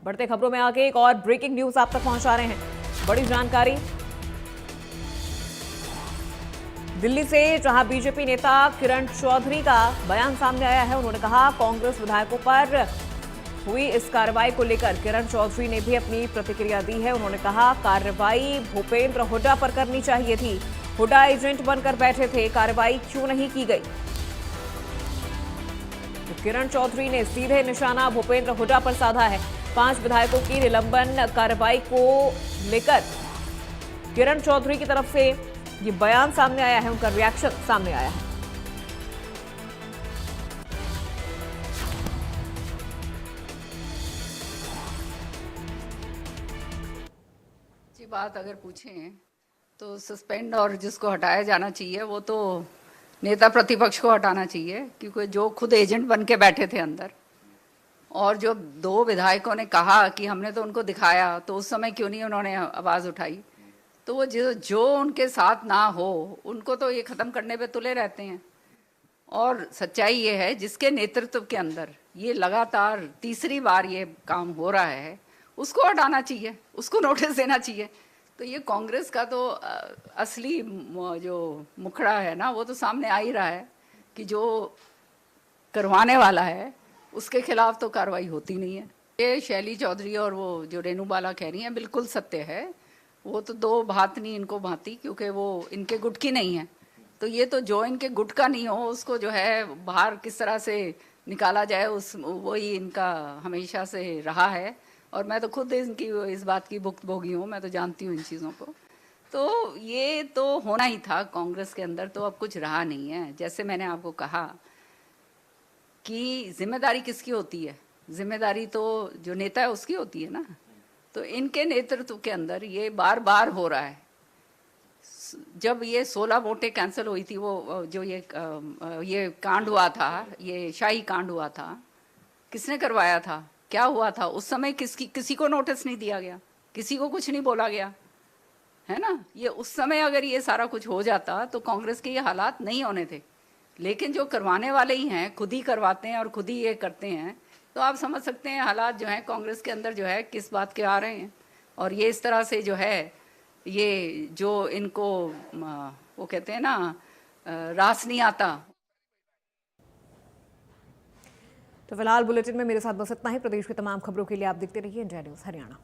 बढ़ते खबरों में आगे एक और ब्रेकिंग न्यूज आप तक पहुंचा रहे हैं। बड़ी जानकारी दिल्ली से, जहां बीजेपी नेता किरण चौधरी का बयान सामने आया है। उन्होंने कहा, कांग्रेस विधायकों पर हुई इस कार्रवाई को लेकर किरण चौधरी ने भी अपनी प्रतिक्रिया दी है। उन्होंने कहा, कार्रवाई भूपेंद्र हुड्डा पर करनी चाहिए थी। हुड्डा एजेंट बनकर बैठे थे, कार्रवाई क्यों नहीं की गई? तो किरण चौधरी ने सीधे निशाना भूपेंद्र हुड्डा पर साधा है। 5 विधायकों की निलंबन कार्रवाई को लेकर किरण चौधरी की तरफ से ये बयान सामने आया है, उनका रिएक्शन सामने आया है। जी, बात अगर पूछें तो सस्पेंड और जिसको हटाया जाना चाहिए वो तो नेता प्रतिपक्ष को हटाना चाहिए, क्योंकि जो खुद एजेंट बन के बैठे थे अंदर, और जो 2 विधायकों ने कहा कि हमने तो उनको दिखाया, तो उस समय क्यों नहीं उन्होंने आवाज़ उठाई? तो वो जो उनके साथ ना हो उनको तो ये ख़त्म करने पे तुले रहते हैं। और सच्चाई ये है, जिसके नेतृत्व के अंदर ये लगातार तीसरी बार ये काम हो रहा है, उसको हटाना चाहिए, उसको नोटिस देना चाहिए। तो ये कांग्रेस का तो असली जो मुखड़ा है ना, वो तो सामने आ ही रहा है कि जो करवाने वाला है उसके खिलाफ तो कार्रवाई होती नहीं है। ये शैली चौधरी और वो जो रेणु बाला कह रही हैं, बिल्कुल सत्य है। वो तो 2 भात नहीं इनको भांति, क्योंकि वो इनके गुट की नहीं है। तो ये तो जो इनके गुट का नहीं हो उसको जो है बाहर किस तरह से निकाला जाए, उस वही इनका हमेशा से रहा है। और मैं तो खुद इनकी इस बात की भुक्तभोगी हूँ, मैं तो जानती हूँ इन चीज़ों को। तो ये तो होना ही था कांग्रेस के अंदर, तो अब कुछ रहा नहीं है। जैसे मैंने आपको कहा कि जिम्मेदारी किसकी होती है? जिम्मेदारी तो जो नेता है उसकी होती है ना। तो इनके नेतृत्व के अंदर ये बार बार हो रहा है। जब ये 16 वोटें कैंसिल हुई थी, वो जो ये कांड हुआ था, ये शाही कांड हुआ था, किसने करवाया था, क्या हुआ था उस समय? किसी को नोटिस नहीं दिया गया, किसी को कुछ नहीं बोला गया, है ना। ये उस समय अगर ये सारा कुछ हो जाता तो कांग्रेस के ये हालात नहीं होने थे। लेकिन जो करवाने वाले ही हैं, खुद ही करवाते हैं और खुद ही ये करते हैं, तो आप समझ सकते हैं हालात जो हैं कांग्रेस के अंदर जो है किस बात के आ रहे हैं। और ये इस तरह से जो है, ये जो इनको वो कहते हैं ना, रास नहीं आता। तो फिलहाल बुलेटिन में मेरे साथ बस इतना ही। प्रदेश की तमाम खबरों के लिए आप देखते रहिए इंडिया न्यूज हरियाणा।